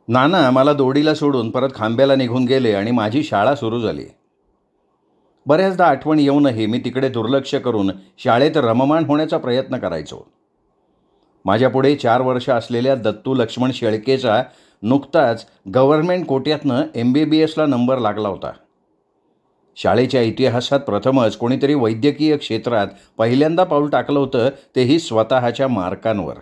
नाना मला दोडीला सोडून परत खांब्याला निघून गेले आणि माझी शाळा सुरू झाली. बऱ्याचदा आठवण येऊनही मी तिकडे दुर्लक्ष करून शाळेत रममाण होण्याचा प्रयत्न करायचो. माझ्यापुढे 4 वर्ष असलेल्या दत्तू लक्ष्मण शेळकेचा नुकताच गव्हर्नमेंट कोट्यातनं MBBSला नंबर लागला होता. शाळेच्या इतिहासात प्रथमच कोणीतरी वैद्यकीय क्षेत्रात पहिल्यांदा पाऊल टाकलं होतं, तेही स्वतःच्या मार्कांवर.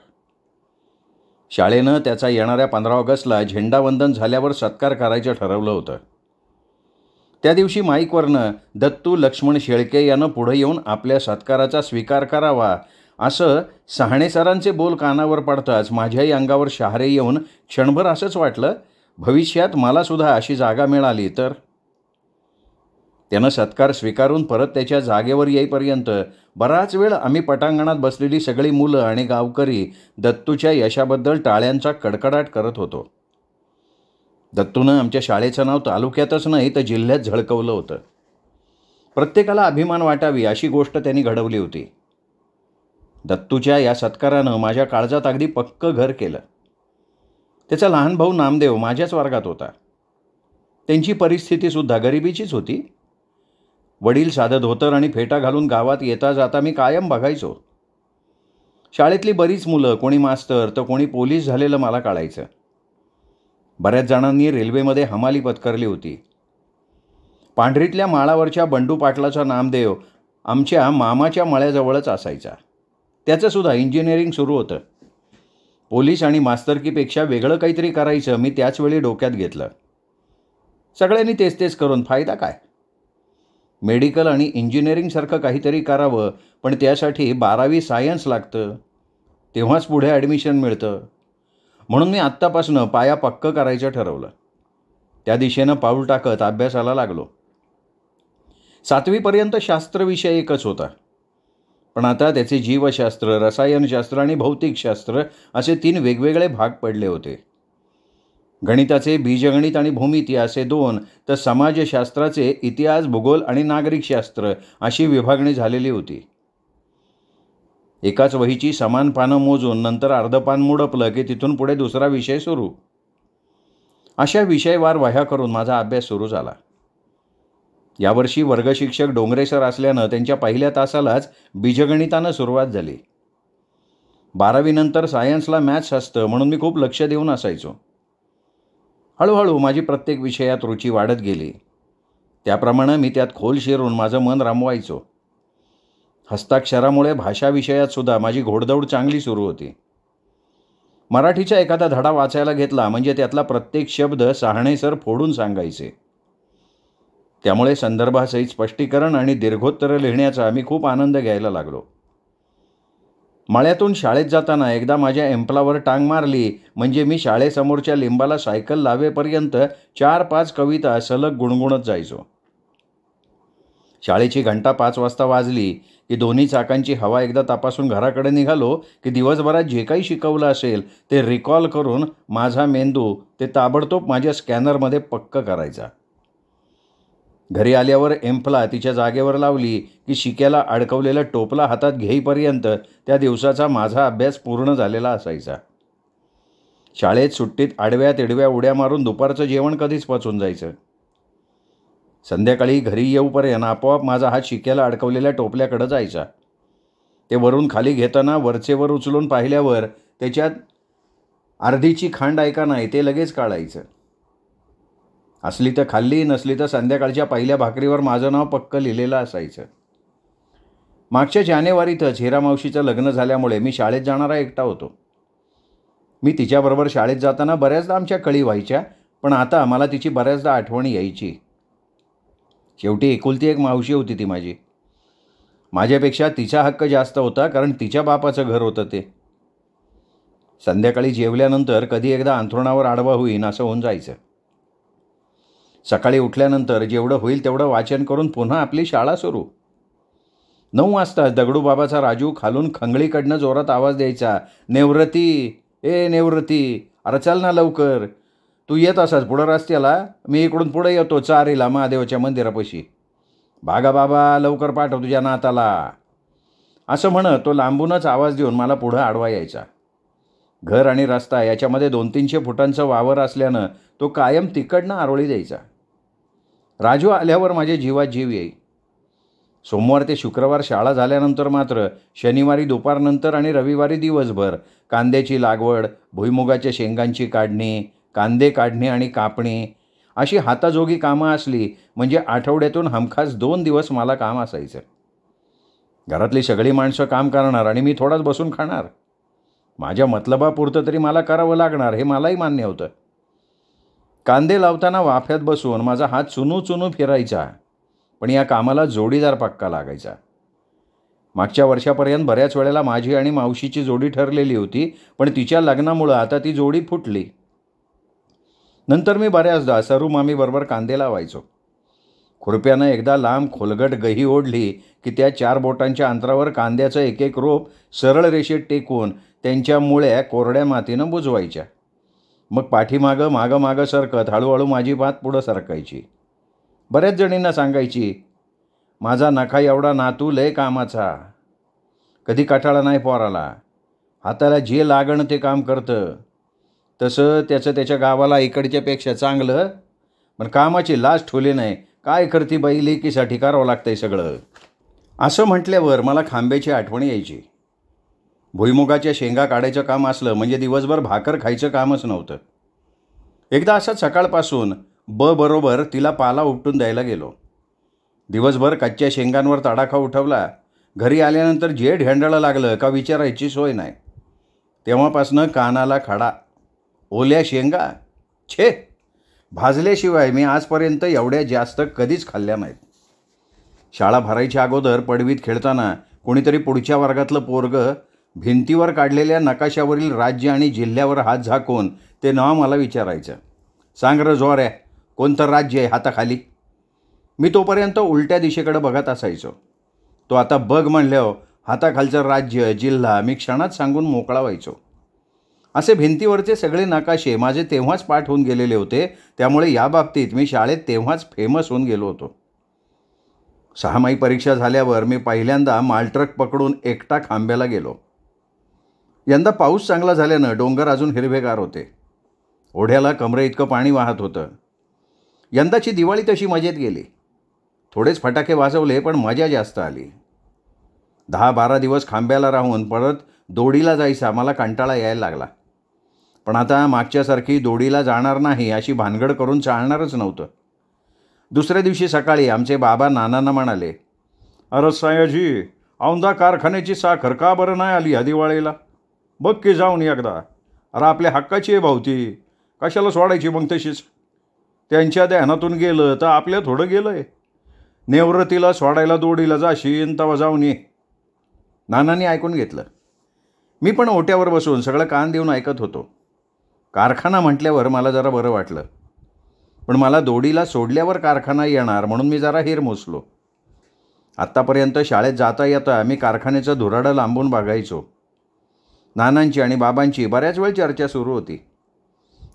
शाळेनं त्याचा येणाऱ्या 15 ऑगस्टला झेंडावंदन झाल्यावर सत्कार करायचं ठरवलं होतं. त्या दिवशी माईकवरनं दत्तू लक्ष्मण शेळके यानं पुढे येऊन आपल्या सत्काराचा स्वीकार करावा असं सहाणे सरांचे बोल कानावर पडताच माझ्याही अंगावर शहारे येऊन क्षणभर असंच वाटलं, भविष्यात मलासुद्धा अशी जागा मिळाली तर. त्यानं सत्कार स्वीकारून परत त्याच्या जागेवर येईपर्यंत बराच वेळ आम्ही पटांगणात बसलेली सगळी मुलं आणि गावकरी दत्तूच्या यशाबद्दल टाळ्यांचा कडकडाट करत होतो. दत्तूनं आमच्या शाळेचं नाव तालुक्यातच नाही तर जिल्ह्यात झळकवलं होतं. प्रत्येकाला अभिमान वाटावी अशी गोष्ट त्यांनी घडवली होती. दत्तूच्या या सत्कारानं माझ्या काळजात अगदी पक्कं घर केलं. त्याचा लहान भाऊ नामदेव माझ्याच वर्गात होता. त्यांची परिस्थितीसुद्धा गरिबीचीच होती. वडील साधं धोतर आणि फेटा घालून गावात येता जाता मी कायम बघायचो. शाळेतली बरीच मुलं कोणी मास्तर तर कोणी पोलीस झालेलं मला कळायचं. बऱ्याच जणांनी रेल्वेमध्ये हमाली पत्करली होती. पांढरीतल्या माळावरच्या बंडू पाटलाचा नामदेव आमच्या मामाच्या मळ्याजवळच असायचा. त्याचंसुद्धा इंजिनिअरिंग सुरू होतं. पोलीस आणि मास्तरकीपेक्षा वेगळं काहीतरी करायचं मी त्याचवेळी डोक्यात घेतलं. सगळ्यांनी तेच तेच करून फायदा काय? मेडिकल आणि इंजिनिअरिंगसारखं काहीतरी करावं, पण त्यासाठी 12वी सायन्स लागतं, तेव्हाच पुढे ॲडमिशन मिळतं. म्हणून मी आत्तापासून पाया पक्कं करायचं ठरवलं. त्या दिशेनं पाऊल टाकत अभ्यासाला लागलो. 7वीपर्यंत शास्त्र विषय एकच होता, पण आता त्याचे जीवशास्त्र, रसायनशास्त्र आणि भौतिकशास्त्र असे 3 वेगवेगळे भाग पडले होते. गणिताचे बीजगणित आणि भूमिती असे 2, तर समाजशास्त्राचे इतिहास, भूगोल आणि नागरिकशास्त्र अशी विभागणी झालेली होती. एकाच वहीची समान पानं मोजून नंतर अर्ध पान मुडपलं की तिथून पुढे दुसरा विषय सुरू. अशा विषयवार वह्या करून माझा अभ्यास सुरू झाला. यावर्षी वर्गशिक्षक डोंगरे सर असल्यानं त्यांच्या पहिल्या तासालाच बीजगणितानं सुरुवात झाली. 12वीनंतर सायन्सला मॅथ्स असतं म्हणून मी खूप लक्ष देऊन असायचो. हळूहळू माझी प्रत्येक विषयात रुची वाढत गेली. त्याप्रमाणे मी त्यात खोल शिरून माझं मन रमवायचो. हस्ताक्षरामुळे भाषा विषयातसुद्धा माझी घोडदौड चांगली सुरू होती. मराठीचा एखादा धडा वाचायला घेतला म्हणजे त्यातला प्रत्येक शब्द सहाणे सर फोडून सांगायचे. त्यामुळे संदर्भासहित स्पष्टीकरण आणि दीर्घोत्तरं लिहिण्याचा मी खूप आनंद घ्यायला लागलो. मळ्यातून शाळेत जाताना एकदा माझ्या एम्पलावर टांग मारली म्हणजे मी शाळेसमोरच्या लिंबाला सायकल लावेपर्यंत 4-5 कविता सलग गुणगुणत जायचो. शाळेची घंटा 5 वाजता वाजली की दोन्ही चाकांची हवा एकदा तपासून घराकडे निघालो की दिवसभरात जे काही शिकवलं असेल ते रिकॉल करून माझा मेंदू ते ताबडतोब माझ्या स्कॅनरमध्ये पक्कं करायचा. घरी आल्यावर एम्पला तिच्या जागेवर लावली की शिक्याला अडकवलेला टोपला हातात घेईपर्यंत त्या दिवसाचा माझा अभ्यास पूर्ण झालेला असायचा. शाळेत सुट्टीत आडव्या तिडव्या उड्या मारून दुपारचं जेवण कधीच पचून जायचं. संध्याकाळी घरी येऊपर्यंत आपोआप माझा हात शिक्याला अडकवलेल्या टोपल्याकडे जायचा. ते वरून खाली घेताना वरचेवर उचलून पाहिल्यावर त्याच्यात अर्धीची खांड ऐका नाही ते लगेच काढायचं. असली तर खाल्ली, नसली तर संध्याकाळच्या पहिल्या भाकरीवर माझं नाव पक्कं लिहिलेलं असायचं. मागच्या जानेवारीतच हिरा मावशीचं लग्न झाल्यामुळे मी शाळेत जाणारा एकटा होतो. मी तिच्याबरोबर शाळेत जाताना बऱ्याचदा आमच्या कळी व्हायच्या, पण आता मला तिची बऱ्याचदा आठवण यायची. शेवटी एकुलती एक मावशी होती ती माझी. माझ्यापेक्षा तिचा हक्क जास्त होता, कारण तिच्या बापाचं घर होतं ते. संध्याकाळी जेवल्यानंतर कधी एकदा अंथरुणावर आडवा होईन असं होऊन जायचं. सकाळी उठल्यानंतर जेवढं होईल तेवढं वाचन करून पुन्हा आपली शाळा सुरू. 9 वाजता दगडूबाबाचा राजू खालून खंगळीकडनं जोरात आवाज द्यायचा, "नेवृती, ए नेवृती, अरे चल ना लवकर. तू येत असाच पुढं रस्त्याला, मी इकडून पुढे येतो चारीला महादेवाच्या मंदिरापाशी. भागा बाबा, लवकर पाठव तुझ्या नाताला." असं म्हणत तो लांबूनच आवाज देऊन मला पुढं आडवा यायचा. घर आणि रस्ता याच्यामध्ये 200-300 फुटांचं वावर असल्यानं तो कायम तिकडनं आरोळी द्यायचा. राजू आल्यावर माझ्या जीवात जीव येई. सोमवार ते शुक्रवार शाळा झाल्यानंतर मात्र शनिवारी दुपारनंतर आणि रविवारी दिवसभर कांद्याची लागवड, भुईमुगाच्या शेंगांची काढणी, कांदे काढणे आणि कापणी अशी हाताजोगी कामं असली म्हणजे आठवड्यातून हमखास 2 दिवस मला काम असायचं. घरातली सगळी माणसं काम करणार आणि मी थोडाच बसून खाणार. माझ्या मतलबापुरतं तरी मला करावं लागणार हे मलाही मान्य होतं. कांदे लावताना वाफ्यात बसून माझा हात चुनू चुनू फिरायचा, पण या कामाला जोडीदार पक्का लागायचा. मागच्या वर्षापर्यंत बऱ्याच वेळेला माझी आणि मावशीची जोडी ठरलेली होती, पण तिच्या लग्नामुळं आता ती जोडी फुटली. नंतर मी बऱ्याचदा सरू मामीबरोबर कांदे लावायचो. खुरप्यानं एकदा लांब खोलगट गही ओढली की त्या 4 बोटांच्या अंतरावर कांद्याचं एक एक रोप सरळ रेषेत टेकून त्यांच्या मुळ्या कोरड्या मातीनं बुजवायच्या. मग पाठीमागं मागं सरकत हळूहळू माझी पात पुढं सरकायची. बऱ्याच जणींना सांगायची, माझा नखा एवढा नातू लय कामाचा, कधी कटाळा नाही पोराला, हाताला जे लागण ते काम करतं, तसं त्याचं त्याच्या गावाला इकडच्यापेक्षा चांगलं, पण कामाची लाज ठेवली नाही, काय करती बाई, लेकीसाठी करावं लागतंय सगळं. असं म्हटल्यावर मला खांब्याची आठवण यायची. भुईमुगाच्या शेंगा काढायचं काम असलं म्हणजे दिवसभर भाकर खायचं कामच नव्हतं. एकदा असंच सकाळपासून बरोबर तिला पाला उपटून द्यायला गेलो. दिवसभर कच्च्या शेंगांवर तडाखा उठवला. घरी आल्यानंतर जे ढेंडाळं लागलं का विचारायची सोय नाही. तेव्हापासनं कानाला खडा. ओल्या शेंगा छे, भाजल्याशिवाय मी आजपर्यंत एवढ्या जास्त कधीच खाल्ल्या नाहीत. शाळा भरायच्या अगोदर पडवीत खेळताना कोणीतरी पुढच्या वर्गातलं पोरगं भिंतीवर काढलेल्या नकाशावरील राज्य आणि जिल्ह्यावर हात झाकून ते नाव मला विचारायचं, सांग र जोऱ्या, कोणतं राज्य आहे हाताखाली. मी तोपर्यंत उलट्या दिशेकडे बघत असायचो. तो आता बघ म्हणल्यावर हाताखालचं राज्य जिल्हा मी क्षणात सांगून मोकळा व्हायचो. असे भिंतीवरचे सगळे नकाशे माझे तेव्हाच पाठ होऊन गेलेले होते. त्यामुळे या बाबतीत मी शाळेत तेव्हाच फेमस होऊन गेलो होतो. 6माही परीक्षा झाल्यावर मी पहिल्यांदा मालट्रक पकडून एकटा खांब्याला गेलो. यंदा पाऊस चांगला झाल्यानं डोंगर अजून हिरवेगार होते. ओढ्याला कमरे इतकं पाणी वाहत होतं. यंदाची दिवाळी तशी मजेत गेली. थोडेच फटाके वाजवले पण मजा जास्त आली. 10-12 दिवस खांब्याला राहून परत दोडीला जायचा मला कंटाळा यायला लागला. पण आता मागच्यासारखी दोडीला जाणार नाही अशी भानगड करून चालणारच नव्हतं. दुसऱ्या दिवशी सकाळी आमचे बाबा नानांना म्हणाले, अरे सायाजी, औंधा कारखान्याची साखर का बरं नाही आली या दिवाळीला? बघ की जाऊन एकदा. अरे आपल्या हक्काची आहे भावती, कशाला सोडायची मग तशीच? त्यांच्या ध्यानातून गेलं तर आपल्या थोडं गेलं आहे. नेवरतीला सोडायला दोडीला जाशीन तेव्हा जाऊन ये. नानांनी ऐकून घेतलं. मी पण ओट्यावर बसून सगळं कान देऊन ऐकत होतो. कारखाना म्हटल्यावर मला जरा बरं वाटलं. पण मला दोडीला सोडल्यावर कारखाना येणार म्हणून मी जरा हिरमुसलो. आत्तापर्यंत शाळेत जाता येता मी कारखान्याचं धुराडं लांबून बघायचो. नानांची आणि बाबांची बऱ्याच वेळ चर्चा सुरू होती.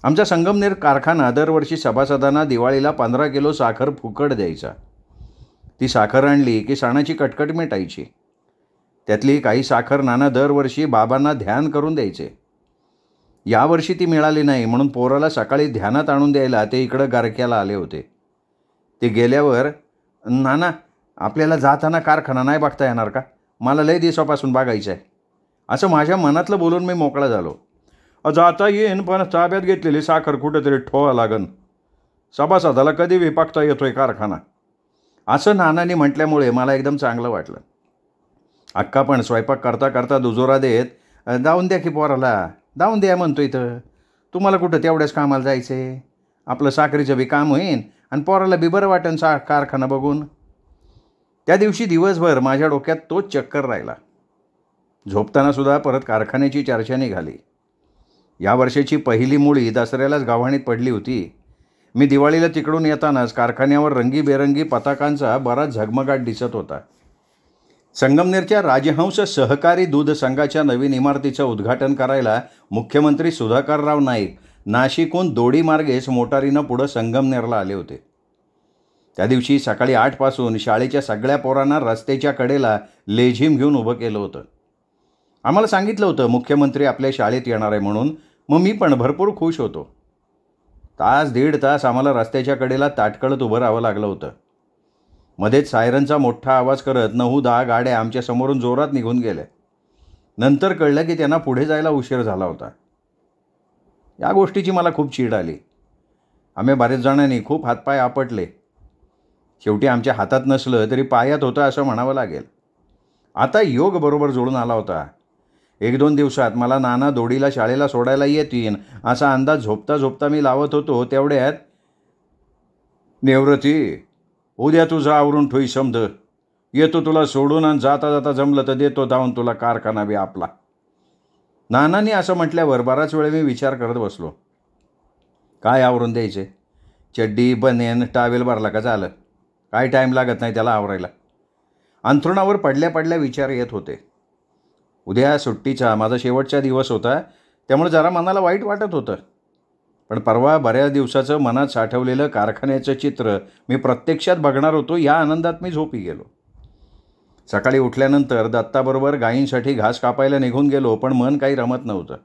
आमचा संगमनेर कारखाना दरवर्षी सभासदांना दिवाळीला 15 किलो साखर फुकट द्यायचा. ती साखर आणली की सणाची कटकट मिटायची. त्यातली काही साखर नाना दरवर्षी बाबांना ध्यान करून द्यायचे. यावर्षी ती मिळाली नाही म्हणून पोराला सकाळी ध्यानात आणून द्यायला ते इकडं गारक्याला आले होते. ते गेल्यावर, नाना आपल्याला जाताना कारखाना नाही बघता येणार का? मला लय दिवसापासून बघायचं आहे. असं माझ्या मनातलं बोलून मी मोकळा झालो. जाता येईन पण ताब्यात घेतलेली साखर कुठेतरी ठेवा लागन. सभासदाला कधी विपाकता येतोय कारखाना. असं नानांनी म्हटल्यामुळे मला एकदम चांगलं वाटलं. अक्का पण स्वयंपाक करता करता दुजोरा देत, जाऊन द्या की पोराला, जाऊन द्या म्हणतो इथं. तुम्हाला कुठं तेवढ्याच कामाला जायचे? आपलं साखरेचं बी काम होईन आणि पोराला बी बरं वाटेन कारखाना बघून. त्या दिवशी दिवसभर माझ्या डोक्यात तोच चक्कर राहिला. झोपतानासुद्धा परत कारखान्याची चर्चा निघाली. या वर्षाची पहिली मुळी दसऱ्यालाच गाव्हाणीत पडली होती. मी दिवाळीला तिकडून येतानाच कारखान्यावर रंगीबेरंगी पताकांचा बराच झगमगाट दिसत होता. संगमनेरच्या राजहंस सहकारी दूध संघाच्या नवीन इमारतीचं उद्घाटन करायला मुख्यमंत्री सुधाकरराव नाईक नाशिकहून दोडी मार्गेच मोटारीनं पुढं संगमनेरला आले होते. त्या दिवशी सकाळी 8 पासून शाळेच्या सगळ्या पोरांना रस्त्याच्या कडेला लेझीम घेऊन उभं केलं होतं. आम्हाला सांगितलं होतं मुख्यमंत्री आपल्या शाळेत येणार आहे म्हणून. मग मी पण भरपूर खुश होतो. तास दीड तास आम्हाला रस्त्याच्या कडेला ताटकळत उभं राहावं लागलं होतं. मध्येच सायरनचा मोठा आवाज करत 9-10 गाड्या आमच्या समोरून जोरात निघून गेल्या. नंतर कळलं की त्यांना पुढे जायला उशीर झाला होता. या गोष्टीची मला खूप चीड आली. आम्ही बरेच जणांनी खूप हातपाय आपटले. शेवटी आमच्या हातात नसलं तरी पायात होतं असं म्हणावं लागेल. आता योग बरोबर जुळून आला होता. 1-2 दिवसात मला नाना दोडीला शाळेला सोडायला येतील असा अंदाज झोपता झोपता मी लावत होतो. तेवढ्यात, "नेवरती, उद्या तुझं आवरून ठोई समज. येतो तुला सोडून आणि जाता जाता जमलं तर देतो धावून तुला कारखाना बी आपला." नानांनी असं म्हटल्यावर बराच वेळ मी विचार करत बसलो. काय आवरून द्यायचे? चड्डी, बनेन, टावेल भरला का झालं? काय टाईम लागत नाही त्याला आवरायला. अंथरुणावर पडल्या पडल्या विचार येत होते. उद्या सुट्टीचा माझा शेवटचा दिवस होता, त्यामुळे जरा मनाला वाईट वाटत होतं. पण परवा बऱ्याच दिवसाचं मनात साठवलेलं कारखान्याचं चित्र मी प्रत्यक्षात बघणार होतो, या आनंदात मी झोपी गेलो. सकाळी उठल्यानंतर दत्ताबरोबर गायींसाठी घास कापायला निघून गेलो, पण मन काही रमत नव्हतं.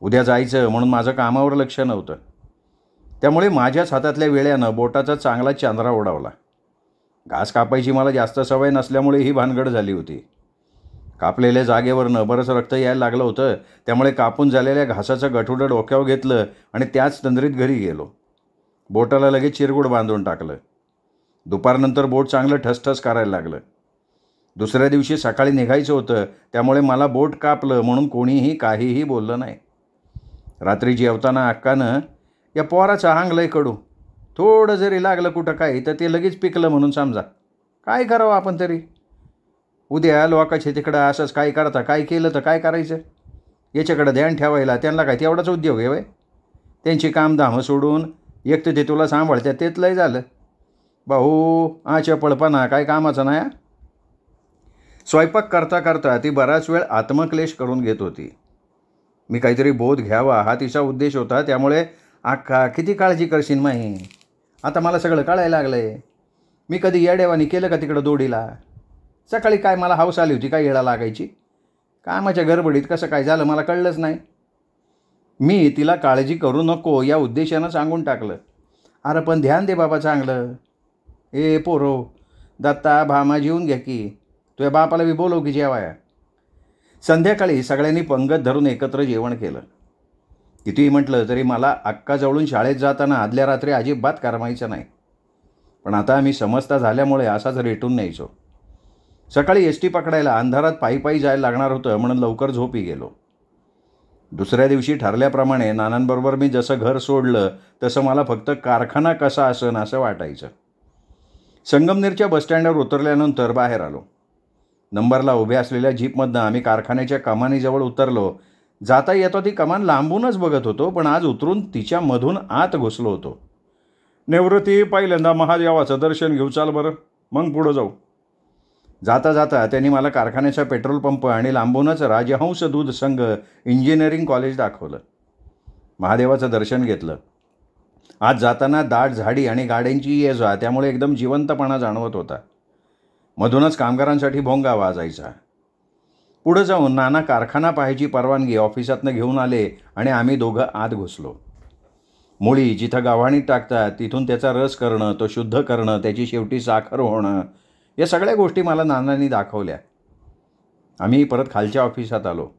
उद्या जायचं म्हणून माझं कामावर लक्ष नव्हतं. त्यामुळे माझ्याच हातातल्या वेळ्यानं बोटाचा चांगला चांदरा उडावला. घास कापायची मला जास्त सवय नसल्यामुळे ही भानगड झाली होती. कापलेल्या जागेवरनं बरंच रक्त यायला लागलं होतं. त्यामुळे कापून झालेल्या घासाचं गठुडं डोक्यावर घेतलं आणि त्याच तंद्रीत घरी गेलो. बोटाला लगेच चिरगुड बांधून टाकलं. दुपारनंतर बोट चांगलं ठसठस करायला लागलं. दुसऱ्या दिवशी सकाळी निघायचं होतं, त्यामुळे मला बोट कापलं म्हणून कोणीही काहीही बोललं नाही. रात्री जेवताना अक्कानं, "या पोराचं हांग लय कडू. थोडं जरी लागलं कुठं काही तर ते लगेच पिकलं म्हणून समजा. काय करावं आपण तरी? उद्या लोकांच्या तिकडं असंच काय करता, काय केलं तर काय करायचं? याच्याकडं ध्यान ठेवायला त्यांना काय तेवढाच उद्योग आहे वय? त्यांची कामधामं सोडून एक तर ते तुला सांभाळत्या तेच लय झालं. भाऊ चपळपणा काय कामाचं नाही." स्वयंपाक करता करता ती बराच वेळ आत्मक्लेश करून घेत होती. मी काहीतरी बोध घ्यावा हा तिचा उद्देश होता. त्यामुळे, "अक्का, किती काळजी करशील माही? आता मला सगळं कळायला लागलं आहे. मी कधी येड्यावानी केलं का तिकडं दोडीला? सकाळी काय मला हौस आली होती काय येडा लागायची? कामाच्या गडबडीत कसं काय झालं मला कळलंच नाही." मी तिला काळजी करू नको या उद्देशानं सांगून टाकलं. "अरे पण ध्यान दे बाबा चांगलं. ए पोरो, दत्ता, भामा जेवून घ्या की. तुझ्या बापाला बी बोलव की जेवाया." संध्याकाळी सगळ्यांनी पंगत धरून एकत्र जेवण केलं. कितीही म्हटलं तरी मला अक्काजवळून शाळेत जाताना आदल्या रात्री अजिबात करमायचं नाही. पण आता मी समजता झाल्यामुळे असाच रेटून न्यायचो. सकाळी एस टी पकडायला अंधारात पायी पायी जायला लागणार होतं म्हणून लवकर झोपी गेलो. दुसऱ्या दिवशी ठरल्याप्रमाणे नानांबरोबर मी जसं घर सोडलं तसं मला फक्त कारखाना कसा असन असं वाटायचं. संगमनेरच्या बसस्टँडवर उतरल्यानंतर बाहेर आलो. नंबरला उभ्या असलेल्या जीपमधनं आम्ही कारखान्याच्या कमानीजवळ उतरलो. जाता येतो ती कमान लांबूनच बघत होतो, पण आज उतरून तिच्यामधून आत घुसलो होतो. "नेवृत्ती, पहिल्यांदा महादेवाचं दर्शन घेऊ चाल बरं, मग पुढं जाऊ." जाता जाता त्यांनी मला कारखान्याचा पेट्रोल पंप आणि लांबूनच राजहंस दूध संघ इंजिनिअरिंग कॉलेज दाखवलं. महादेवाचं दर्शन घेतलं. आज जाताना दाट झाडी आणि गाड्यांची ये-जा, त्यामुळे एकदम जिवंतपणा जाणवत होता. मधूनच कामगारांसाठी भोंगा वाजायचा. पुढं जाऊन नाना कारखाना पाहायची परवानगी ऑफिसातनं घेऊन आले आणि आम्ही दोघं आत घुसलो. मुळी जिथं गव्हाणीत टाकतात तिथून त्याचा रस करणं, तो शुद्ध करणं, त्याची शेवटी साखर होणं, या सगळ्या गोष्टी मला नानांनी दाखवल्या. आम्ही परत खालच्या ऑफिसात आलो.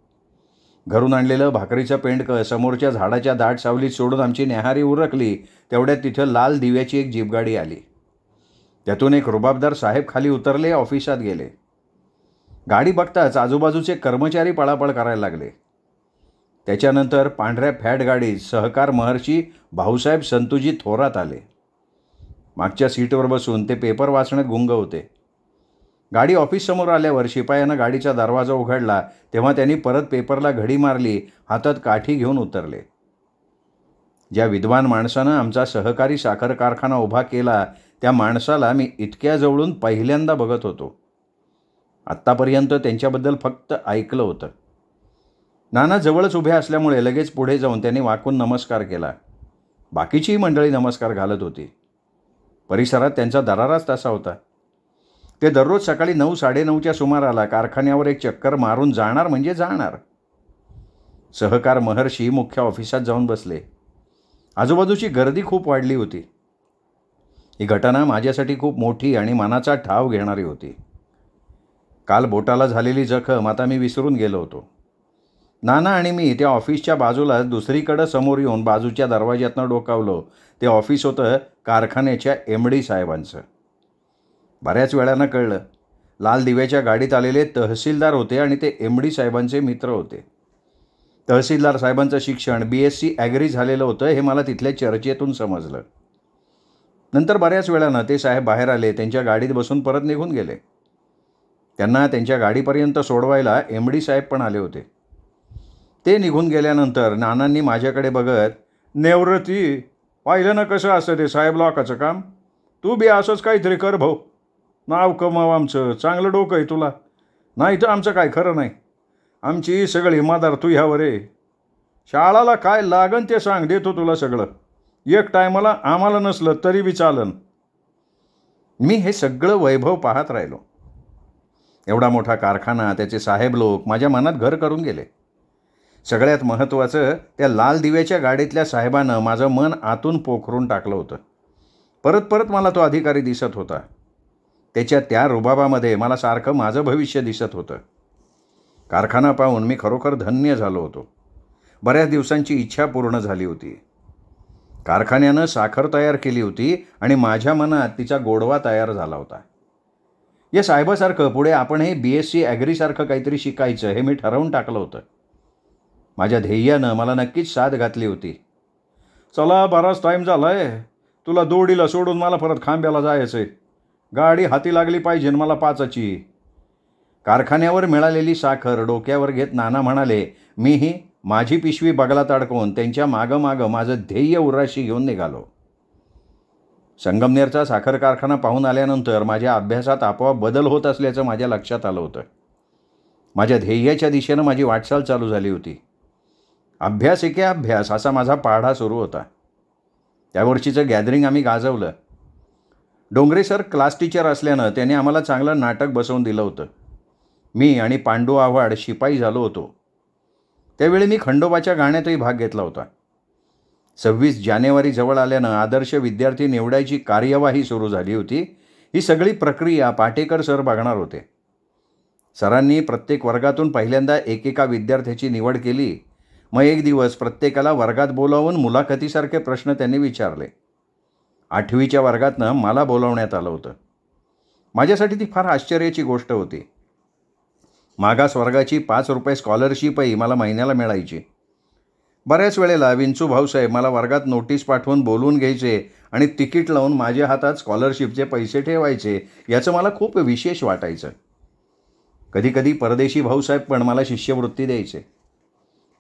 घरून आणलेलं भाकरीचं पेंडकं समोरच्या झाडाच्या दाट सावलीत सोडून आमची न्याहारी उरकली. तेवढ्यात तिथं लाल दिव्याची एक जीपगाडी आली. त्यातून एक रुबाबदार साहेब खाली उतरले, ऑफिसात गेले. गाडी बघताच आजूबाजूचे कर्मचारी पळापळ करायला लागले. त्याच्यानंतर पांढऱ्या फॅट गाडीत सहकार महर्षी भाऊसाहेब संतुजी थोरात आले. मागच्या सीटवर बसून ते पेपर वाचण्यात गुंग होते. गाडी ऑफिससमोर आल्यावर शिपायानं गाडीचा दरवाजा उघडला, तेव्हा त्यांनी परत पेपरला घडी मारली, हातात काठी घेऊन उतरले. ज्या विद्वान माणसानं आमचा सहकारी साखर कारखाना उभा केला त्या माणसाला मी इतक्या जवळून पहिल्यांदा बघत होतो. आत्तापर्यंत त्यांच्याबद्दल फक्त ऐकलं होतं. नाना जवळच उभे असल्यामुळे लगेच पुढे जाऊन त्यांनी वाकून नमस्कार केला. बाकीचीही मंडळी नमस्कार घालत होती. परिसरात त्यांचा दराराच तसा होता. ते दररोज सकाळी 9-9:30च्या सुमाराला कारखान्यावर एक चक्कर मारून जाणार म्हणजे जाणार. सहकार महर्षी मुख्य ऑफिसात जाऊन बसले. आजूबाजूची गर्दी खूप वाढली होती. ही घटना माझ्यासाठी खूप मोठी आणि मनाचा ठाव घेणारी होती. काल बोटाला झालेली जखम आता मी विसरून गेलो होतो. नाना आणि मी त्या ऑफिसच्या बाजूला दुसरीकडं समोर येऊन बाजूच्या दरवाज्यातनं डोकावलो. ते ऑफिस होतं कारखान्याच्या MD साहेबांचं. बऱ्याच वेळानं कळलं, लाल दिव्याच्या गाडीत आलेले तहसीलदार होते आणि ते MD साहेबांचे मित्र होते. तहसीलदार साहेबांचं शिक्षण BSc ॲग्री झालेलं होतं हे मला तिथल्या चर्चेतून समजलं. नंतर बऱ्याच वेळानं ते साहेब बाहेर आले, त्यांच्या गाडीत बसून परत निघून गेले. त्यांना त्यांच्या गाडीपर्यंत सोडवायला MD साहेब पण आले होते. ते निघून गेल्यानंतर नानांनी माझ्याकडे बघत, "नेवृत्ती, पाहिलं ना कसं असं ते साहेब लोकाचं काम. तू बी असंच काहीतरी कर भाऊ. नाव कमाव आमचं, चांगलं डोकं आहे तुला. नाही तर आमचं काय खरं नाही. आमची सगळी मादार तू ह्यावर आहे. शाळाला काय लागन ते सांग, देतो तुला सगळं. एक टायमाला आम्हाला नसलं तरी बी चालन." मी हे सगळं वैभव पाहत राहिलो. एवढा मोठा कारखाना, त्याचे साहेब लोक माझ्या मनात घर करून गेले. सगळ्यात महत्त्वाचं, त्या लाल दिव्याच्या गाडीतल्या साहेबानं माझं मन आतून पोखरून टाकलं होतं. परत परत मला तो अधिकारी दिसत होता. त्याच्या त्या रुबाबामध्ये मला सारखं माझं भविष्य दिसत होतं. कारखाना पाहून मी खरोखर धन्य झालो होतो. बऱ्याच दिवसांची इच्छा पूर्ण झाली होती. कारखान्यानं साखर तयार केली होती आणि माझ्या मनात तिचा गोडवा तयार झाला होता. या साहेबासारखं पुढे आपणही BSc ॲग्रीसारखं काहीतरी शिकायचं हे मी ठरवून टाकलं होतं. माझ्या ध्येयानं मला नक्कीच साथ घातली होती. "चला, बराच टाईम झाला आहे. तुला दोडीला सोडून मला परत खांब्याला जायचं आहे. गाडी हाती लागली पाहिजे मला 5ची." कारखान्यावर मिळालेली साखर डोक्यावर घेत नाना म्हणाले, मीही माझी पिशवी बगलात अडकवून त्यांच्या मागं माझं ध्येय उराशी घेऊन निघालो. संगमनेरचा साखर कारखाना पाहून आल्यानंतर माझ्या अभ्यासात आपोआप बदल होत असल्याचं माझ्या लक्षात आलं होतं. माझ्या ध्येयाच्या दिशेनं माझी वाटचाल चालू झाली होती. अभ्यास एके अभ्यास असा माझा पाढा सुरू होता. त्या वर्षीचं गॅदरिंग आम्ही गाजवलं. डोंगरे सर क्लास टीचर असल्यानं त्याने आम्हाला चांगलं नाटक बसवून दिलं होतं. मी आणि पांडू आव्हाड शिपाई झालो होतो. त्यावेळी मी खंडोबाच्या गाण्यातही भाग घेतला होता. 26 जानेवारी जवळ आल्यानं आदर्श विद्यार्थी निवडायची कार्यवाही सुरू झाली होती. ही सगळी प्रक्रिया पाटेकर सर बघणार होते. सरांनी प्रत्येक वर्गातून पहिल्यांदा एकेका विद्यार्थ्याची निवड केली. मग एक दिवस प्रत्येकाला वर्गात बोलावून मुलाखतीसारखे प्रश्न त्यांनी विचारले. 8वीच्या वर्गातनं मला बोलावण्यात आलं होतं. माझ्यासाठी ती फार आश्चर्याची गोष्ट होती. मागास वर्गाची 5 रुपये स्कॉलरशिपही मला महिन्याला मिळायची. बऱ्याच वेळेला विंचू भाऊसाहेब मला वर्गात नोटीस पाठवून बोलवून घ्यायचे आणि तिकीट लावून माझ्या हातात स्कॉलरशिपचे पैसे ठेवायचे. याचं मला खूप विशेष वाटायचं. कधीकधी परदेशी भाऊसाहेब पण मला शिष्यवृत्ती द्यायचे.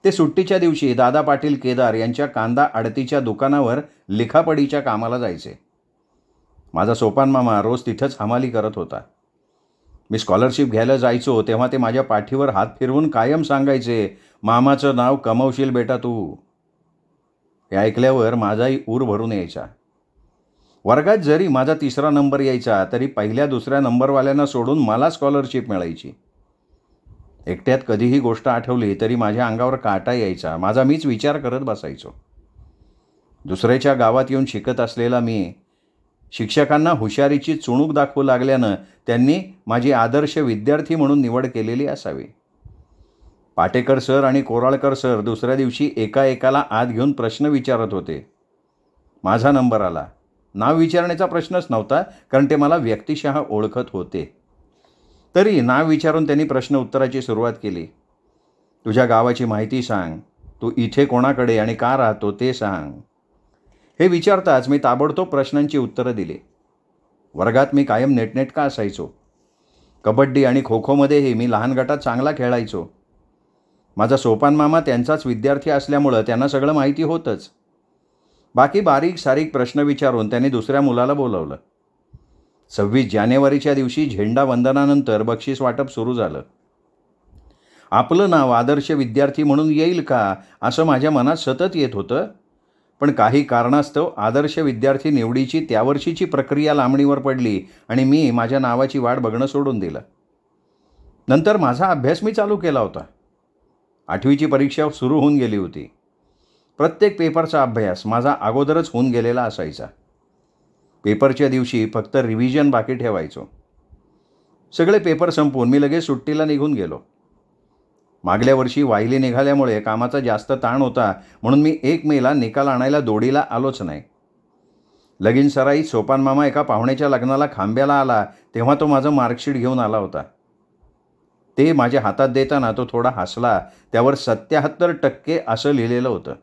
ते सुट्टीच्या दिवशी दादा पाटील केदार यांच्या कांदा आडतीच्या दुकानावर लिखापडीच्या कामाला जायचे. माझा सोपान मामा रोज तिथंच हमाली करत होता. मी स्कॉलरशिप घ्यायला जायचो तेव्हा ते माझ्या पाठीवर हात फिरवून कायम सांगायचे, "मामाचं नाव कमवशील बेटा तू." हे ऐकल्यावर माझाही ऊर भरून यायचा. वर्गात जरी माझा 3रा नंबर यायचा तरी पहिल्या 2ऱ्या नंबरवाल्यांना सोडून मला स्कॉलरशिप मिळायची. एकट्यात कधीही गोष्ट आठवली तरी माझ्या अंगावर काटा यायचा. माझा मीच विचार करत बसायचो. दुसऱ्याच्या गावात येऊन शिकत असलेला मी शिक्षकांना हुशारीची चुणूक दाखवू लागल्यानं त्यांनी माझी आदर्श विद्यार्थी म्हणून निवड केलेली असावी. पाटेकर सर आणि कोराळकर सर दुसऱ्या दिवशी एकाला आत घेऊन प्रश्न विचारत होते. माझा नंबर आला. नाव विचारण्याचा प्रश्नच नव्हता, कारण ते मला व्यक्तिशः ओळखत होते. तरी नाव विचारून त्यांनी प्रश्न उत्तराची सुरुवात केली. "तुझ्या गावाची माहिती सांग. तू इथे कोणाकडे आणि का राहतो ते सांग." हे विचारताच मी ताबडतोब प्रश्नांची उत्तरं दिली. वर्गात मी कायम नेटनेटका असायचो. कबड्डी आणि खो खोमध्येही मी लहान गटात चांगला खेळायचो. माझा सोपान मामा त्यांचाच विद्यार्थी असल्यामुळं त्यांना सगळं माहिती होतंच. बाकी बारीक सारीक प्रश्न विचारून त्यांनी दुसऱ्या मुलाला बोलवलं. 26 जानेवारीच्या दिवशी झेंडा वंदनानंतर बक्षीस वाटप सुरू झालं. आपलं नाव आदर्श विद्यार्थी म्हणून येईल का असं माझ्या मनात सतत येत होतं. पण काही कारणास्तव आदर्श विद्यार्थी निवडीची त्यावर्षीची प्रक्रिया लांबणीवर पडली आणि मी माझ्या नावाची वाट बघणं सोडून दिलं. नंतर माझा अभ्यास मी चालू केला होता. 8वीची परीक्षा सुरू होऊन गेली होती. प्रत्येक पेपरचा अभ्यास माझा अगोदरच होऊन गेलेला असायचा. पेपरच्या दिवशी फक्त रिव्हिजन बाकी ठेवायचो. सगळे पेपर संपवून मी लगेच सुट्टीला निघून गेलो. मागल्या वर्षी वाहिली निघाल्यामुळे कामाचा जास्त ताण होता, म्हणून मी 1 मेला निकाल आणायला दोडीला आलोच नाही. लगीन सराईत सोपान मामा एका पाहुण्याच्या लग्नाला खांब्याला आला, तेव्हा तो माझं मार्कशीट घेऊन आला होता. ते माझ्या हातात देताना तो थोडा हसला. त्यावर 77% असं लिहिलेलं होतं.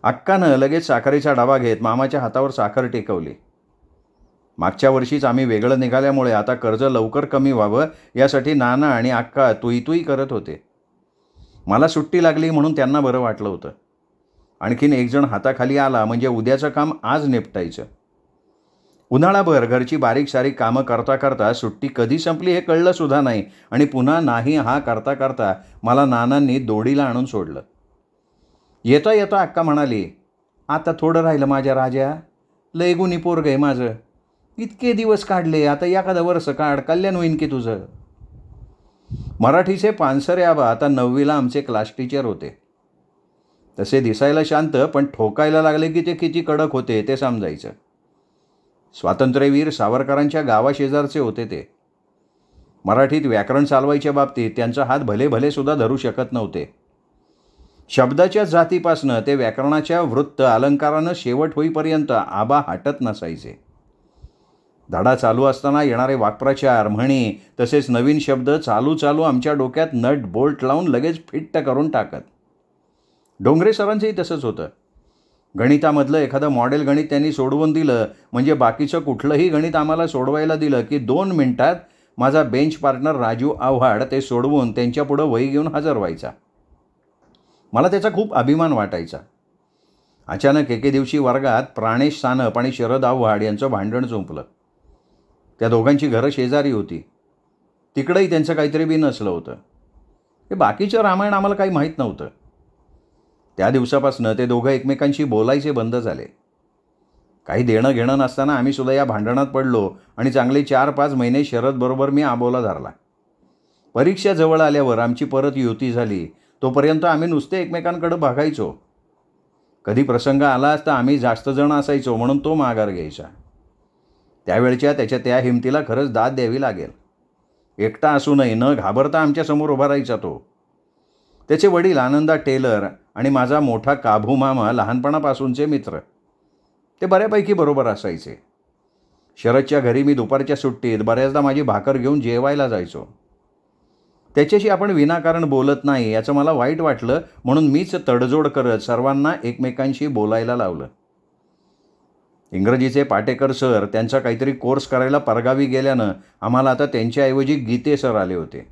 अक्कानं लगेच साखरेचा डबा घेत मामाच्या हातावर साखर टेकवली. मागच्या वर्षीच आम्ही वेगळं निघाल्यामुळे आता कर्ज लवकर कमी व्हावं यासाठी नाना आणि अक्का तुई करत होते. मला सुट्टी लागली म्हणून त्यांना बरं वाटलं होतं. आणखीन एक जण हाताखाली आला म्हणजे उद्याचं काम आज निपटायचं. उन्हाळाभर घरची बारीक सारीक कामं करता करता सुट्टी कधी संपली हे कळलं सुद्धा नाही आणि पुन्हा नाही हा करता करता मला नानांनी दोडीला आणून सोडलं. येता येता अक्का म्हणाली, आता थोडं राहिलं माझ्या राजा, लय गुणी पोरगं आहे माझं. इतके दिवस काढले, आता एखादं वर्ष काढ, कल्याण होईन की तुझं. मराठीचे पानसरे आबा आता 9वीला आमचे क्लास टीचर होते. तसे दिसायला शांत, पण ठोकायला लागले की ते किती कडक होते ते समजायचं. स्वातंत्र्यवीर सावरकरांच्या गावाशेजारचे होते ते. मराठीत व्याकरण चालवायच्या बाबतीत त्यांचा हात भले सुद्धा धरू शकत नव्हते. शब्दाच्या जातीपासनं ते व्याकरणाच्या वृत्त अलंकारानं शेवट होईपर्यंत आबा हटत नसायचे. धडा चालू असताना येणारे वाक्प्रचार, म्हणी, तसेच नवीन शब्द चालू आमच्या डोक्यात नट बोल्ट लावून लगेच फिट्ट करून टाकत. डोंगरे सरांचंही तसंच होतं. गणितामधलं एखादं मॉडेल गणित त्यांनी सोडवून दिलं म्हणजे बाकीचं कुठलंही गणित आम्हाला सोडवायला दिलं की 2 मिनिटात माझा बेंच पार्टनर राजू आव्हाड ते सोडवून त्यांच्यापुढं वही घेऊन हजर व्हायचा. मला त्याचा खूप अभिमान वाटायचा. अचानक एके दिवशी वर्गात प्राणेश सानप आणि शरद आव्हाड यांचं भांडण जुंपलं. त्या दोघांची घरं शेजारी होती. तिकडंही त्यांचं काहीतरी बी नसलं होतं. हे बाकीचं रामायण आम्हाला काही माहीत नव्हतं. त्या दिवसापासून ते दोघं एकमेकांशी बोलायचे बंद झाले. काही देणं घेणं नसताना आम्ही सुद्धा या भांडणात पडलो आणि चांगले 4-5 महिने शरदबरोबर मी आबोला धरला. परीक्षा जवळ आल्यावर आमची परत युती झाली. तोपर्यंत आम्ही नुसते एकमेकांकडे बघायचो. कधी प्रसंग आला असता आम्ही जास्त जण असायचो म्हणून तो माघार घ्यायचा. त्यावेळच्या त्याच्या त्या हिमतीला खरंच दाद द्यावी लागेल. एकटा असूनही न घाबरता आमच्यासमोर उभा राहायचा तो. त्याचे वडील आनंदा टेलर आणि माझा मोठा काभू मामा लहानपणापासूनचे मित्र. ते बऱ्यापैकी बरोबर असायचे. शरदच्या घरी मी दुपारच्या सुट्टीत बऱ्याचदा माझी भाकर घेऊन जेवायला जायचो. त्याच्याशी आपण विनाकारण बोलत नाही याचं मला वाईट वाटलं, म्हणून मीच तडजोड करत सर्वांना एकमेकांशी बोलायला लावलं. इंग्रजीचे पाटेकर सर त्यांचा काहीतरी कोर्स करायला परगावी गेल्यानं आम्हाला आता त्यांच्याऐवजी गीते सर आले होते.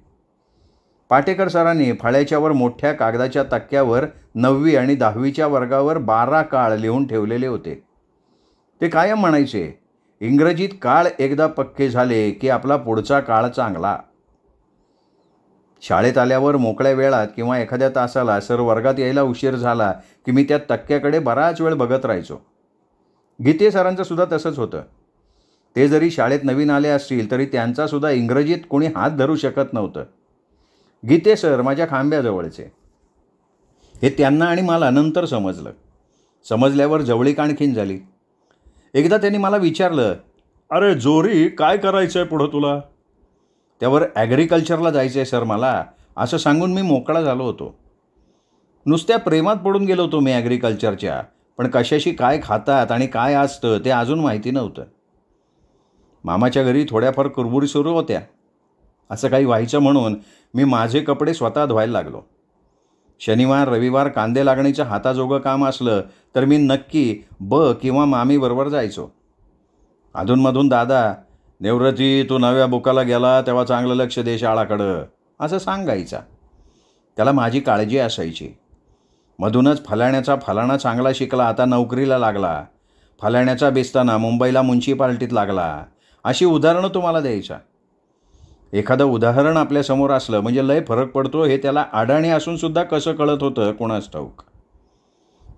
पाटेकर सरांनी फळ्याच्यावर मोठ्या कागदाच्या तक्क्यावर 9वी आणि 10वीच्या वर्गावर 12 काळ लिहून ठेवलेले होते. ते कायम म्हणायचे, इंग्रजीत काळ एकदा पक्के झाले की आपला पुढचा काळ चांगला. शाळेत आल्यावर मोकळ्या वेळात किंवा एखाद्या तासाला सर वर्गात यायला उशीर झाला की मी त्या तक्क्याकडे बराच वेळ बघत राहायचो. गीते सरांचं सुद्धा तसंच होतं. ते जरी शाळेत नवीन आले असतील तरी त्यांचासुद्धा इंग्रजीत कोणी हात धरू शकत नव्हतं. गीते सर माझ्या खांब्याजवळचे. हे त्यांना आणि मला नंतर समजलं. समजल्यावर जवळीक आणखीन झाली. एकदा त्यांनी मला विचारलं, अरे जोरी, काय करायचं आहे पुढं तुला? त्यावर ॲग्रिकल्चरला जायचं आहे सर मला, असं सांगून मी मोकळा झालो होतो. नुसत्या प्रेमात पडून गेलो होतो मी ॲग्रिकल्चरच्या, पण कशाशी काय खातात आणि काय असतं ते अजून माहिती नव्हतं. मामाच्या घरी थोड्याफार कुरबुरी सुरू होत्या. असं काही व्हायचं म्हणून मी माझे कपडे स्वतः धुवायला लागलो. शनिवार रविवार कांदे लागणीचं हाताजोगं काम असलं तर मी नक्की किंवा मामीबरोबर जायचो. अधूनमधून दादा, निवृत्ती तू नव्या बुकाला गेला तेव्हा चांगलं लक्ष दे शाळाकडं, असं सांगायचा. त्याला माझी काळजी असायची. मधूनच फलाण्याचा फलाणा चांगला शिकला, आता नोकरीला लागला. फलाण्याचा बेस्ताना मुंबईला म्युन्सिपाल्टीत लागला. अशी उदाहरणं तुम्हाला द्यायचा. एखादं उदाहरण आपल्यासमोर असलं म्हणजे लय फरक पडतो हे त्याला अडाणी असूनसुद्धा कसं कळत होतं कोणास ठाऊक.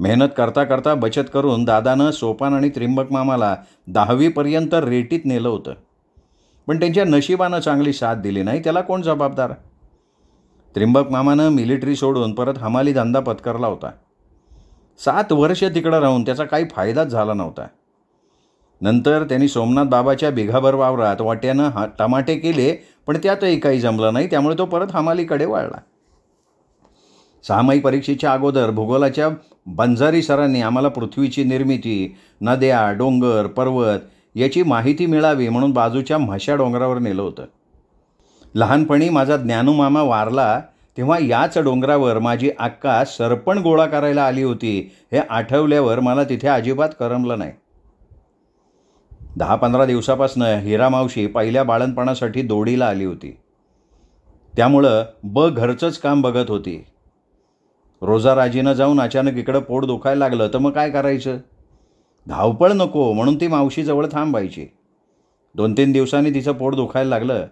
मेहनत करता करता बचत करून दादानं सोपान आणि त्रिंबक मामाला 10वीपर्यंत रेटीत नेलं होतं. पण त्यांच्या नशिबानं चांगली साथ दिली नाही, त्याला कोण जबाबदार? त्रिंबक मामानं मिलिटरी सोडून परत हमाली धंदा पत्करला होता. 7 वर्ष तिकडं राहून त्याचा काही फायदाच झाला नव्हता. नंतर त्यांनी सोमनाथ बाबाच्या बिघाभर वावरात वाट्यानं टमाटे केले, पण त्यातही काही जमलं नाही. त्यामुळे तो परत हमालीकडे वळला. 6माही परीक्षेच्या अगोदर भूगोलाच्या बंजारी सरांनी आम्हाला पृथ्वीची निर्मिती, नद्या, डोंगर, पर्वत याची माहिती मिळावी म्हणून बाजूच्या म्हशा डोंगरावर नेलं होतं. लहानपणी माझा ज्ञानूमामा वारला तेव्हा याच डोंगरावर माझी अक्का सरपण गोळा करायला आली होती. हे आठवल्यावर मला तिथे अजिबात करमलं नाही. 10-15 दिवसापासून हिरा मावशी पहिल्या बाळणपणासाठी दोडीला आली होती. त्यामुळं घरचंच काम बघत होती. रोजा राजीनं जाऊन अचानक इकडं पोट दुखायला लागलं तर मग काय करायचं? धावपळ नको म्हणून ती मावशीजवळ थांबायची. 2-3 दिवसांनी तिचं पोट दुखायला लागलं.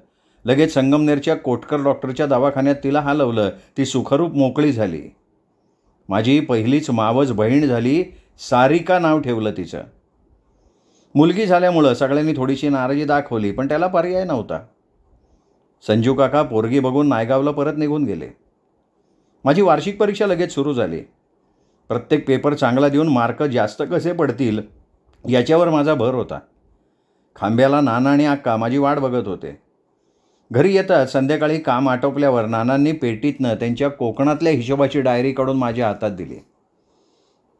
लगेच संगमनेरच्या कोटकर डॉक्टरच्या दवाखान्यात तिला हलवलं. ती सुखरूप मोकळी झाली. माझी पहिलीच मावस बहीण झाली. सारिका नाव ठेवलं तिचं. मुलगी झाल्यामुळं सगळ्यांनी थोडीशी नाराजी दाखवली, पण त्याला पर्याय नव्हता. संजू काका पोरगी बघून नायगावला परत निघून गेले. माझी वार्षिक परीक्षा लगेच सुरू झाली. प्रत्येक पेपर चांगला देऊन मार्क जास्त कसे पडतील याच्यावर माझा भर होता. खांब्याला नाना आणि अक्का माझी वाट बघत होते. घरी येतात संध्याकाळी काम आटोपल्यावर नानांनी पेटीतनं त्यांच्या कोकणातल्या हिशोबाची डायरी काढून माझ्या हातात दिली.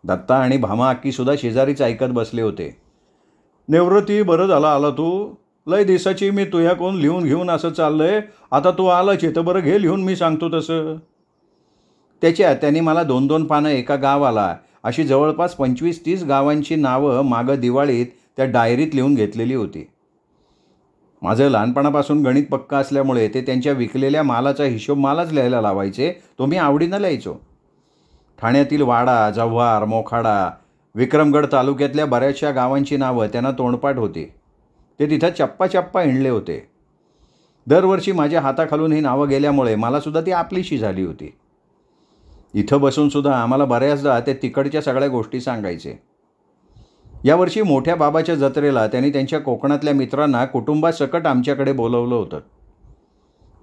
दत्ता आणि भामा अक्कीसुद्धा शेजारीच ऐकत बसले होते. निवृत्ती, बरं झालं आला तू. लय दिवसाची मी तुझ्याकडून लिहून घेऊन असं चाललंय. आता तू आलाच तर बरं घे लिहून मी सांगतो तसं. त्यांनी मला 2-2 पानं एका गावाला अशी जवळपास 25-30 गावांची नावं मागं दिवाळीत त्या डायरीत लिहून घेतलेली होती. माझं लहानपणापासून गणित पक्का असल्यामुळे ते त्यांच्या विकलेल्या मालाचा हिशोब मलाच लिहायला लावायचे. तो मी आवडीनं लिहायचो. ठाण्यातील वाडा, जव्हार, मोखाडा, विक्रमगड तालुक्यातल्या बऱ्याचशा गावांची नावं त्यांना तोंडपाठ होती. ते तिथं चप्पा हिंडले होते. दरवर्षी माझ्या हाताखालून ही नावं गेल्यामुळे मलासुद्धा ती आपलीशी झाली होती. इथं बसूनसुद्धा आम्हाला बऱ्याचदा ते तिकडच्या सगळ्या गोष्टी सांगायचे. यावर्षी मोठ्या बाबाच्या जत्रेला त्यांनी त्यांच्या कोकणातल्या मित्रांना कुटुंबासकट आमच्याकडे बोलवलं होतं.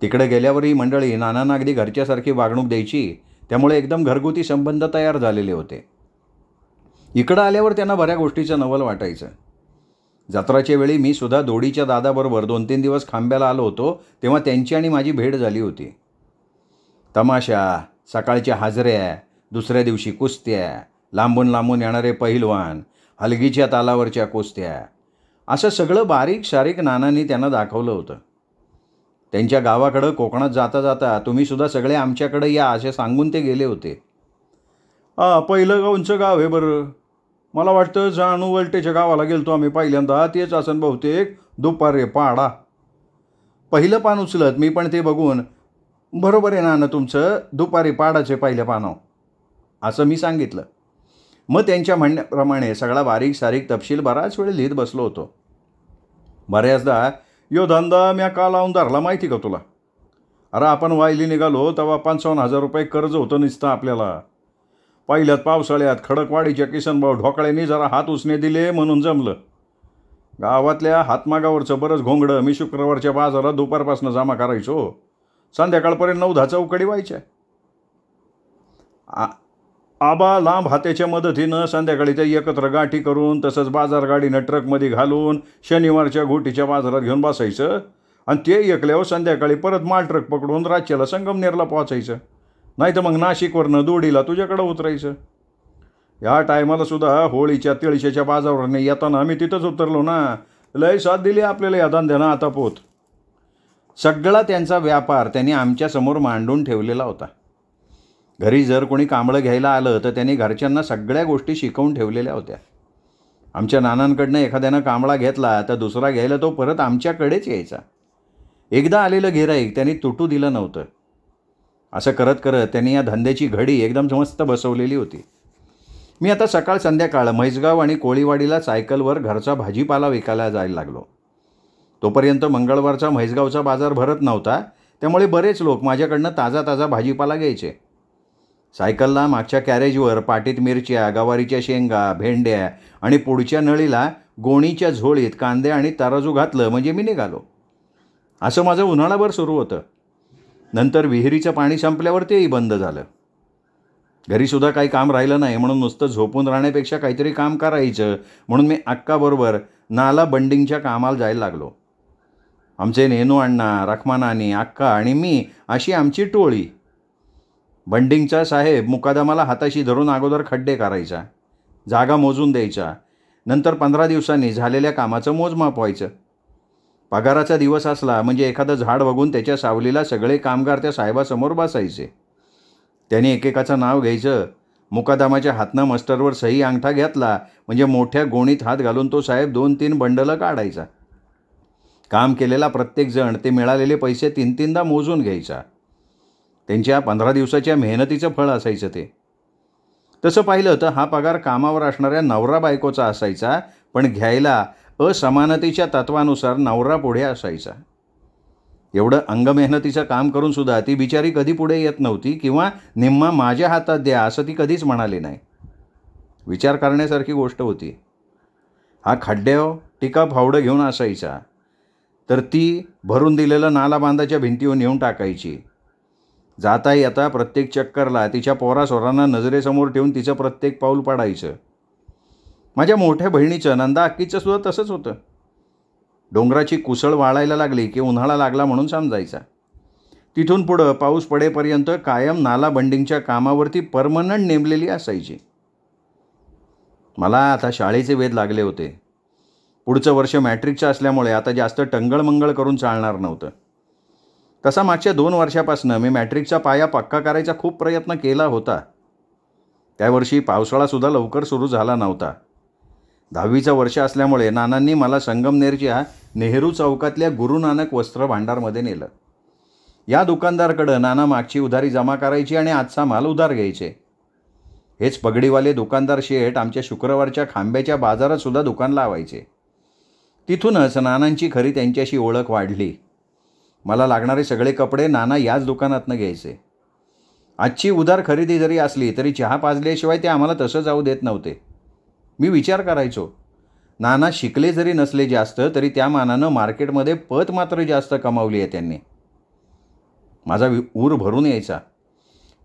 तिकडे गेल्यावरही मंडळी नानांना अगदी घरच्यासारखी वागणूक द्यायची. त्यामुळे एकदम घरगुती संबंध तयार झालेले होते. इकडं आल्यावर त्यांना बऱ्या गोष्टीचं नवल वाटायचं. जत्राच्या वेळी मी सुद्धा दोडीच्या दादाबरोबर 2-3 दिवस खांब्याला आलो होतो तेव्हा त्यांची आणि माझी भेट झाली होती. तमाशा, सकाळच्या हाजऱ्या, दुसऱ्या दिवशी कुस्त्या, लांबून लांबून येणारे पहिलवान, हलगीच्या तालावरच्या कुस्त्या, असं सगळं बारीक सारीक नानांनी त्यांना दाखवलं होतं. त्यांच्या गावाकडं कोकणात जाता जाता तुम्हीसुद्धा सगळे आमच्याकडे या असे सांगून ते गेले होते. पहिलं गावचं गाव आहे बरं. मला वाटतं जानू वलटेच्या गावाला गेलतो आम्ही पहिल्यांदा. तेच असन बहुतेक. दुपारे पाडा. पहिलं पान उचलत मी पण ते बघून, बरोबर आहे नाना तुमचं, दुपारी पाडाचे पहिल्या पानाव, असं मी सांगितलं. मग त्यांच्या म्हणण्याप्रमाणे सगळा बारीक सारीक तपशील बराच वेळ लिहित बसलो होतो. बऱ्याचदा यो धंदा म्या का लावून धरला माहिती का तुला? अरे आपण वायली निघालो तेव्हा 55,000 रुपये कर्ज होतं नुसतं आपल्याला. पहिल्यात पावसाळ्यात खडकवाडीच्या किसनभाऊ ढोकळ्यांनी जरा हात उसने दिले म्हणून जमलं. गावातल्या हातमागावरचं बरंच घोंगडं मी शुक्रवारच्या बाजारात दुपारपासून जमा करायचो. संध्याकाळपर्यंत 9-10 चौकडी व्हायच्या. आबा लांब हाताच्या मदतीनं संध्याकाळी ते एकत्र गाठी करून तसंच बाजार गाडीनं ट्रकमध्ये घालून शनिवारच्या घोटीच्या बाजारात घेऊन बसायचं आणि ते एकल्यावर संध्याकाळी परत माल ट्रक पकडून राज्याला संगमनेरला पोचायचं. नाही तर मग नाशिकवरनं दोडीला तुझ्याकडं उतरायचं. या टायमाला सुद्धा होळीच्या तिळशाच्या बाजारावरनं येताना आम्ही तिथंच उतरलो ना. लय साथ दिली आपल्याला या धंद्यानं आता पोत. सगळा त्यांचा व्यापार त्यांनी आमच्यासमोर मांडून ठेवलेला होता. घरी जर कोणी कांबळं घ्यायला आलं तर त्यांनी घरच्यांना सगळ्या गोष्टी शिकवून ठेवलेल्या होत्या. आमच्या नानांकडनं एखाद्यानं कांबळा घेतला तर दुसरा घ्यायला तो परत आमच्याकडेच यायचा. एकदा आलेलं गिऱ्हाईक त्यांनी तुटू दिलं नव्हतं. असं करत करत त्यांनी या धंद्याची घडी एकदम मस्त बसवलेली होती. मी आता सकाळ संध्याकाळ म्हैसगाव आणि कोळीवाडीला सायकलवर घरचा भाजीपाला विकायला जायला लागलो. तोपर्यंत मंगळवारचा म्हैसगावचा बाजार भरत नव्हता. त्यामुळे बरेच लोक माझ्याकडनं ताजा ताजा भाजीपाला घ्यायचे. सायकलला मागच्या कॅरेजवर पाटीत मिरच्या, गवारीच्या शेंगा, भेंड्या आणि पुढच्या नळीला गोणीच्या झोळीत कांदे आणि तराजू घातलं म्हणजे मी निघालो. असं माझं उन्हाळाभर सुरू होतं. नंतर विहिरीचं पाणी संपल्यावर तेही बंद झालं. घरीसुद्धा काही काम राहिलं नाही म्हणून नुसतं झोपून राहण्यापेक्षा काहीतरी काम करायचं म्हणून मी अक्काबरोबर नाला बंडिंगच्या कामाला जायला लागलो. आमचे नेनू अण्णा, रखमा नानी, अक्का आणि मी अशी आमची टोळी. बंडिंगचा साहेब मुकादमाला हाताशी धरून अगोदर खड्डे करायचा, जागा मोजून द्यायचा, नंतर 15 दिवसांनी झालेल्या कामाचं मोजमाप व्हायचं. पगाराचा दिवस असला म्हणजे एखादं झाड बघून त्याच्या सावलीला सगळे कामगार त्या साहेबासमोर बसायचे. त्यांनी एकेकाचं नाव घ्यायचं. मुकादमाच्या हातनं मस्टरवर सही अंगठा घेतला म्हणजे मोठ्या गोणीत हात घालून तो साहेब 2-3 बंडलं काढायचा. काम केलेला प्रत्येकजण ते मिळालेले पैसे 3-3दा मोजून घ्यायचा. त्यांच्या 15 दिवसाच्या मेहनतीचं फळ असायचं ते. तसं पाहिलं तर हा पगार कामावर असणाऱ्या नवरा बायकोचा असायचा, पण घ्यायला असमानतेच्या तत्वानुसार नवरा पुढे असायचा. एवढं अंगमेहनतीचं काम करूनसुद्धा ती बिचारी कधी पुढे येत नव्हती किंवा निम्मा माझ्या हातात द्या असं ती कधीच म्हणाली नाही. विचार करण्यासारखी गोष्ट होती. हा खड्ड्यावर टिका फावडं घेऊन असायचा, तर ती भरून दिलेलं नाला बांधाच्या भिंतीवर नेऊन टाकायची. जाता येता प्रत्येक चक्करला तिच्या पोरासोरांना नजरेसमोर ठेवून तिचं प्रत्येक पाऊल पाडायचं. माझ्या मोठ्या बहिणीचं, नंदा अक्कीचं सुद्धा तसंच होतं. डोंगराची कुसळ वाळायला लागली की उन्हाळा लागला म्हणून समजायचा. तिथून पुढं पाऊस पडेपर्यंत कायम नाला बंडिंगच्या कामावरती परमनंट नेमलेली असायची. मला आता शाळेचे वेध लागले होते. पुढचं वर्ष मॅट्रिकचं असल्यामुळे आता जास्त टंगळमंगळ करून चालणार नव्हतं. तसा मागच्या 2 वर्षापासून मी मॅट्रिकचा पाया पक्का करायचा खूप प्रयत्न केला होता. त्यावर्षी पावसाळासुद्धा लवकर सुरू झाला नव्हता. 10वीचं वर्ष असल्यामुळे नानांनी मला संगमनेरच्या नेहरू चौकातल्या गुरु नानक वस्त्र भांडारमध्ये नेलं. या दुकानदारकडं नाना मागची उधारी जमा करायची आणि आजचा माल उधार घ्यायचे. हेच पगडीवाले दुकानदार शेठ आमच्या शुक्रवारच्या खांब्याच्या बाजारातसुद्धा दुकान लावायचे. तिथूनच नानांची खरी त्यांच्याशी ओळख वाढली. मला लागणारे सगळे कपडे नाना याच दुकानातनं घ्यायचे. आजची उधार खरेदी जरी असली तरी चहा पाजल्याशिवाय ते आम्हाला तसं जाऊ देत नव्हते. मी विचार करायचो, नाना शिकले जरी नसले जास्त तरी त्या मानानं मार्केटमध्ये पत मात्र जास्त कमावली आहे त्यांनी. माझा ऊर भरून यायचा.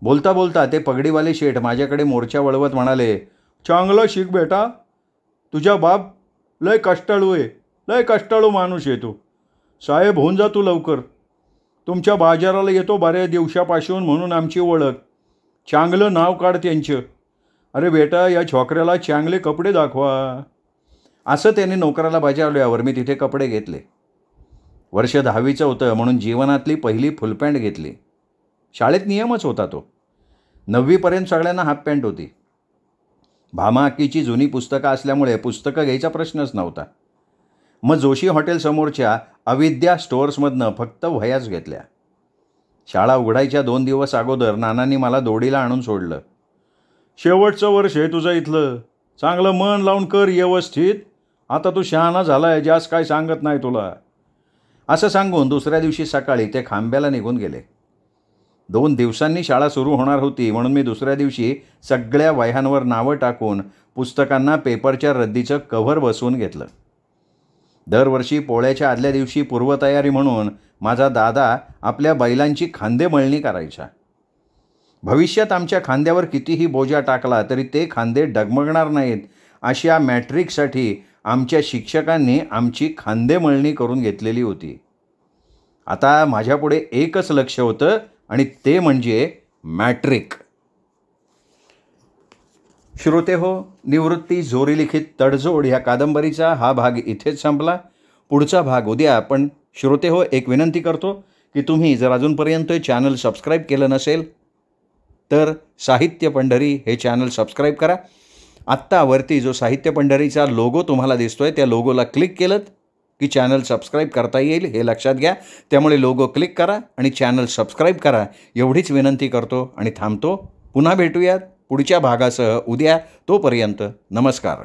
बोलता बोलता ते पगडीवाले शेठ माझ्याकडे मोर्चा वळवत म्हणाले, चांगलं शिक बेटा, तुझा बाप लय कष्टाळू आहे, लय कष्टाळू माणूस आहे तू. साहेब होऊन जा तू लवकर. तुमच्या बाजाराला येतो बऱ्याच दिवसापासून म्हणून आमची ओळख. चांगलं नाव काढ त्यांचं. अरे बेटा, या छोकऱ्याला चांगले कपडे दाखवा. असं त्यांनी नोकराला बजावल्यावर मी तिथे कपडे घेतले. वर्ष 10वीचं होतं म्हणून जीवनातली पहिली फुलपॅन्ट घेतली. शाळेत नियमच होता तो. 9वीपर्यंत सगळ्यांना हाफ पॅन्ट होती. भामा अक्कीची जुनी पुस्तकं असल्यामुळे पुस्तकं घ्यायचा प्रश्नच नव्हता. मग जोशी हॉटेलसमोरच्या अविद्या स्टोअर्समधनं फक्त वह्याच घेतल्या. शाळा उघडायच्या 2 दिवस अगोदर नानांनी मला दोडीला आणून सोडलं. शेवटचं वर्ष आहे तुझं इथलं, चांगलं मन लावून कर व्यवस्थित. आता तू शहाणा झाला आहे, जास्त काय सांगत नाही तुला. असं सांगून दुसऱ्या दिवशी सकाळी ते खांब्याला निघून गेले. 2 दिवसांनी शाळा सुरू होणार होती म्हणून मी दुसऱ्या दिवशी सगळ्या वह्यांवर नावं टाकून पुस्तकांना पेपरच्या रद्दीचं कव्हर बसवून घेतलं. दरवर्षी पोळ्याच्या आदल्या दिवशी पूर्वतयारी म्हणून माझा दादा आपल्या बैलांची खांदेमळणी करायचा. भविष्यात आमच्या खांद्यावर कितीही बोजा टाकला तरी ते खांदे डगमगणार नाहीत अशा मॅट्रिकसाठी आमच्या शिक्षकांनी आमची खांदेमळणी करून घेतलेली होती. आता माझ्यापुढे एकच लक्ष होतं आणि ते म्हणजे मॅट्रिक. श्रोते हो, निवृत्ती जोरीलिखित तडजोड ह्या कादंबरीचा हा भाग इथेच संपला. पुढचा भाग उद्या. पण श्रोते हो, एक विनंती करतो की तुम्ही जर अजूनपर्यंत चॅनल सबस्क्राईब केलं नसेल तर साहित्य पंढरी हे चॅनल सबस्क्राईब करा. आत्ता वरती जो साहित्य पंढरीचा लोगो तुम्हाला दिसतोय त्या लोगोला क्लिक केलं की चॅनल सबस्क्राईब करता येईल, हे लक्षात घ्या. त्यामुळे लोगो क्लिक करा आणि चॅनल सबस्क्राईब करा एवढीच विनंती करतो आणि थांबतो. पुन्हा भेटूयात पुढच्या भागासह उद्या. तोपर्यंत नमस्कार.